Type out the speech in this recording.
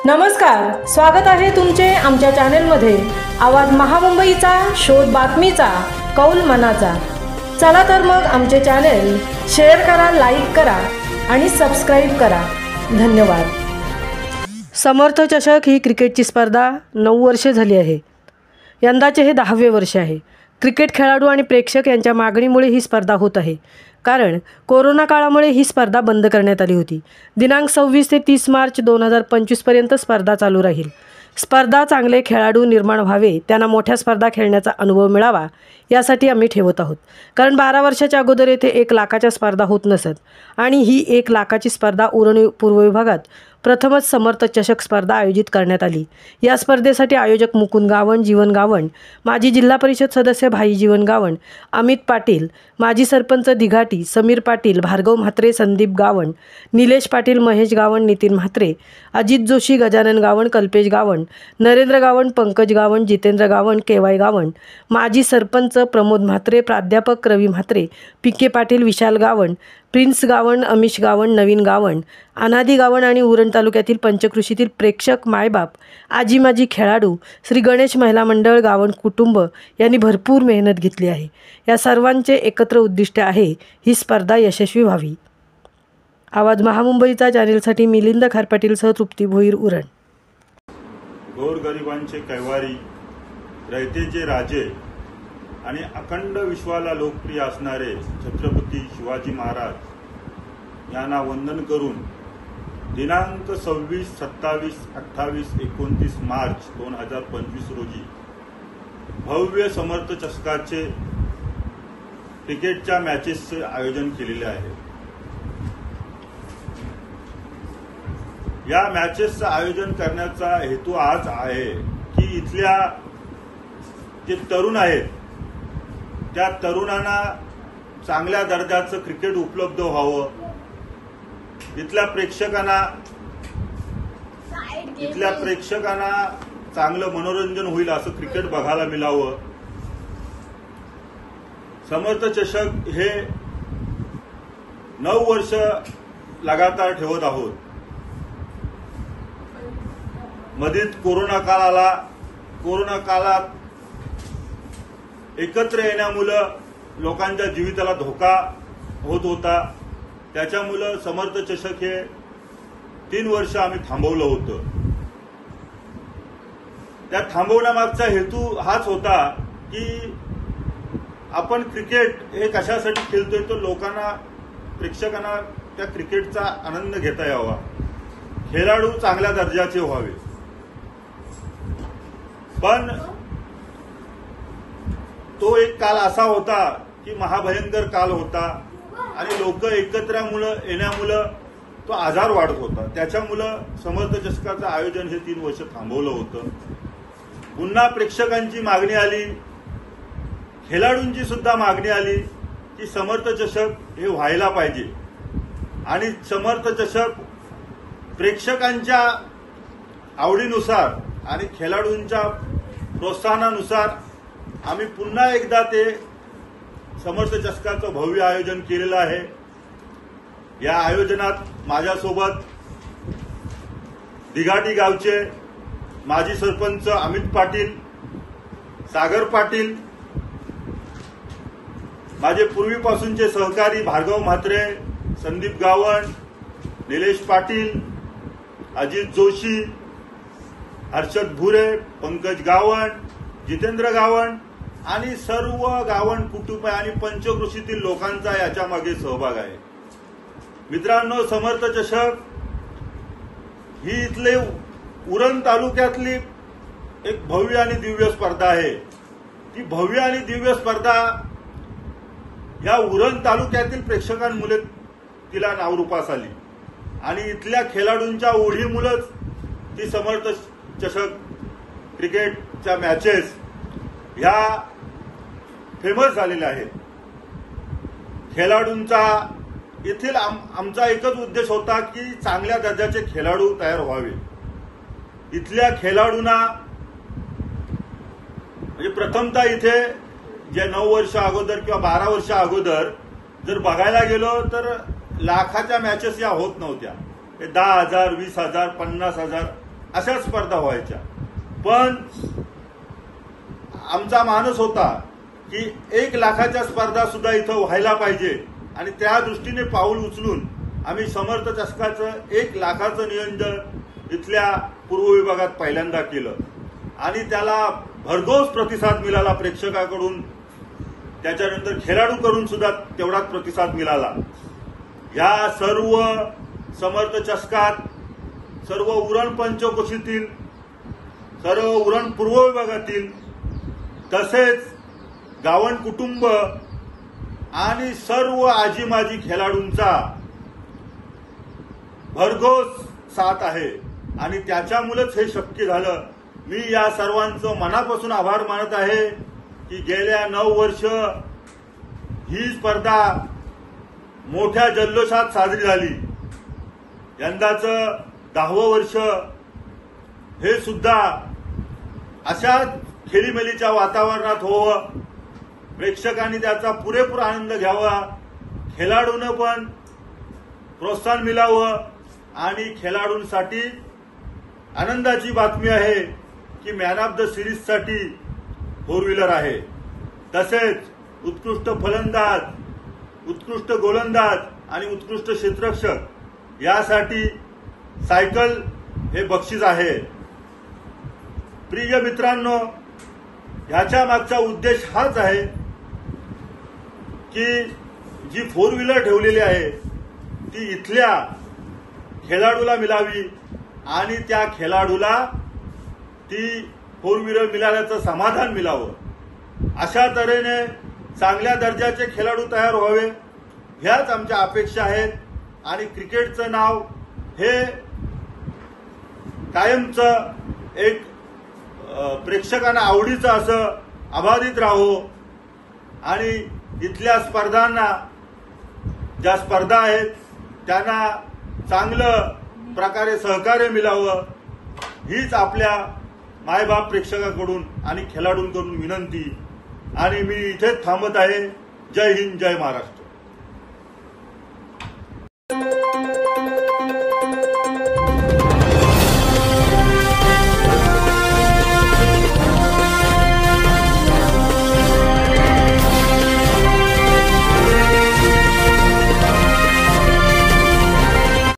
नमस्कार, स्वागत आहे तुमचे आमच्या चॅनेलमध्ये। आवाज महामुंबईचा, शोध बातमीचा, कौल मनाचा। चला तर मग आमचे चॅनेल शेअर करा, लाईक करा आणि सबस्क्राइब करा। धन्यवाद। समर्थ चषक ही क्रिकेटची स्पर्धा 9 वर्षे झाली आहे। यंदाचे हे 10वे वर्ष आहे। क्रिकेट खेळाडू आणि प्रेक्षक यांच्या मागणीमुळे ही स्पर्धा होत आहे, कारण कोरोना काळामुळे ही स्पर्धा बंद करण्यात आली होती। दिनांक 26 ते 30 मार्च 2025 पर्यंत स्पर्धा चालू राहील। स्पर्धा चांगले खेळाडू निर्माण व्हावे, त्यांना मोठ्या स्पर्धा खेळण्याचा अनुभव मिळावा यासाठी आम्ही ठेवत आहोत। कारण 12 वर्षाच्या अगोदर येथे 1 लाखाच्या स्पर्धा होत नसत आणि ही 1 लाखाची स्पर्धा उरण पूर्व विभागात प्रथमच समर्थ चषक स्पर्धा आयोजित करण्यात आली। या स्पर्धेसाठी आयोजक मुकुंद गावण, जीवन गावण, माजी जिल्हा परिषद सदस्य भाई जीवन गावण, अमित पाटील, माजी सरपंच दिघाटी, समीर पाटील, भार्गव म्हात्रे, संदीप गावण, निलेश पाटील, महेश गावण, नितीन म्हात्रे, अजित जोशी, गजानन गावण, कल्पेश गावण, नरेंद्र गावण, पंकज गावण, जितेंद्र गावण, केवाय गावण, माजी सरपंच प्रमोद म्हात्रे, प्राध्यापक रवी म्हात्रे, पीके पाटील, विशाल गावण, प्रिन्स गावण, अमिश गावण, नवीन गावण, अनादी गावण आणि उरण तालुक्यातील पंचकृषीतील प्रेक्षक, मायबाप, आजी माजी खेळाडू, श्री गणेश महिला मंडळ, गावण कुटुंब यांनी भरपूर मेहनत घेतली आहे। या सर्वांचे एकत्र उद्दिष्ट आहे ही स्पर्धा यशस्वी व्हावी। आवाज महामुंबईचा चॅनेलसाठी मिलिंद खारपाटीलसह तृप्ती भोईर, उरण। गोरगरिबांचे कैवारी, रयतेचे राजे आणि अखंड विश्वाला लोकप्रिय असणारे छत्रपती शिवाजी महाराज यांना वंदन करून दिनांक 26, 27, 28, 29 मार्च 2025 रोजी भव्य समर्थ चषकाचे क्रिकेटच्या मॅचेसचे आयोजन केलेले आहे। या मॅचेसचं आयोजन करण्याचा हेतू आज आहे की इथल्या जे तरुण आहेत त्या तरुणांना चांगल्या दर्जाचं क्रिकेट उपलब्ध व्हावं, इथल्या प्रेक्षकांना चांगलं मनोरंजन होईल असं क्रिकेट बघायला मिळावं। समर्थ चषक हे 9 वर्ष लगातार ठेवत आहोत। मधीत कोरोना काळ आला। कोरोना काळात एकत्र येण्यामुळं लोकांच्या जीविताला धोका होत होता। त्याच्यामुळं समर्थ चषक हे 3 वर्ष आम्ही थांबवलं होतं। त्या थांबवण्यामागचा हेतू हाच होता की आपण क्रिकेट हे कशासाठी खेळतोय, तो लोकांना, प्रेक्षकांना त्या क्रिकेटचा आनंद घेता यावा, खेळाडू चांगल्या दर्जाचे व्हावे। पण तो एक काल असा होता की महाभयंकर काल होता आणि लोक एकत्र येण्यामुळं तो आजार वाढत होता। त्याच्यामुळं समर्थ चषकाचं आयोजन हे 3 वर्ष थांबवलं होतं। पुन्हा प्रेक्षकांची मागणी आली, खेळाडूंची सुद्धा मागणी आली की समर्थ चषक हे व्हायला पाहिजे आणि समर्थ चषक प्रेक्षकांच्या आवडीनुसार आणि खेळाडूंच्या प्रोत्साहनानुसार आम्ही पुन्हा एकदा ते समर्थ चषकाचं भव्य आयोजन केलेलं आहे। या आयोजनात माझ्यासोबत दिघाटी गावचे माजी सरपंच अमित पाटील, सागर पाटील, माझे पूर्वीपासूनचे सहकारी भार्गव म्हात्रे, संदीप गावण, निलेश पाटील, अजित जोशी, हर्षद भुरे, पंकज गावण, जितेंद्र गावण आणि सर्व गावण कुटुंब आणि पंचकृषीतील लोकांचा याच्यामागे सहभाग आहे। मित्रांनो, समर्थ चषक ही इथले उरण तालुक्यातली एक भव्य आणि दिव्य स्पर्धा आहे। ती भव्य आणि दिव्य स्पर्धा या उरण तालुक्यातील प्रेक्षकांमुळे तिला नावरूपास आली आणि इथल्या खेळाडूंच्या ओढीमुळेच ती समर्थ चषक क्रिकेटच्या मॅचेस ह्या फेमस झालेल्या आहेत। खेळाडूंचा येथील आमचा एकच उद्देश होता की चांगल्या दर्जाचे खेळाडू तयार व्हावे। इथल्या खेळाडूंना म्हणजे प्रथमतः इथे जे 9 वर्ष अगोदर किंवा 12 वर्ष अगोदर जर बघायला गेलो तर लाखाच्या मॅचेस या होत नव्हत्या। 10,000, 20,000, 50,000 अशा स्पर्धा व्हायच्या. पण आमचा मानस होता की 1 लाखाच्या स्पर्धा सुद्धा इथं व्हायला पाहिजे आणि त्या दृष्टीने पाऊल उचलून आम्ही समर्थ चषकाचं 1 लाखाचं नियोजन इथल्या पूर्व विभागात पहिल्यांदा केलं आणि त्याला भरघोस प्रतिसाद मिळाला प्रेक्षकाकडून. त्याच्यानंतर खेळाडूकडून सुद्धा तेवढाच प्रतिसाद मिळाला. या सर्व समर्थ चषकात सर्व उरण पंचकोशीतील, सर्व उरण पूर्व विभागातील, तसेच गावण कुटुंब आणि सर्व आजी माजी खेळाडूंचा भरघोस साथ आहे आणि त्याच्यामुळेच हे शक्य झालं. मी या सर्वांचं मनापासून आभार मानत आहे की गेल्या 9 वर्ष ही स्पर्धा मोठ्या जल्लोषात साजरी झाली. यंदाचं 10वं वर्ष हे सुद्धा अशा खेळीमेळीच्या वातावरणात होवं, प्रेक्षकांनी त्याचा पुरेपूर आनंद घ्यावा, खेळाडूंना पण प्रोत्साहन मिळावं आणि खेळाडूंसाठी आनंदाची बातमी आहे की मॅन ऑफ द सिरीजसाठी 4 व्हीलर आहे. तसेच उत्कृष्ट फलंदाज, उत्कृष्ट गोलंदाज आणि उत्कृष्ट क्षेत्ररक्षक यासाठी सायकल हे बक्षीस आहे. प्रिय मित्रांनो, ह्याच्या मागचा उद्देश हाच आहे की जी 4 व्हीलर ठेवलेली आहे ती इथल्या खेळाडूला मिळावी आणि त्या खेळाडूला ती 4 व्हीलर मिळाल्याचं समाधान मिळावं. अशा तऱ्हेने चांगल्या दर्जाचे खेळाडू तयार व्हावे ह्याच आमच्या अपेक्षा आहेत आणि क्रिकेटचं नाव हे कायमचं एक प्रेक्षकांना आवडीचं असं अबाधित राहो आणि इथल्या स्पर्धांना, ज्या स्पर्धा आहेत त्यांना चांगलं प्रकारे सहकार्य मिळावं हीच आपल्या मायबाप प्रेक्षकाकडून आणि खेळाडूंकडून विनंती. आणि मी इथेच थांबत आहे. जय हिंद, जय महाराष्ट्र.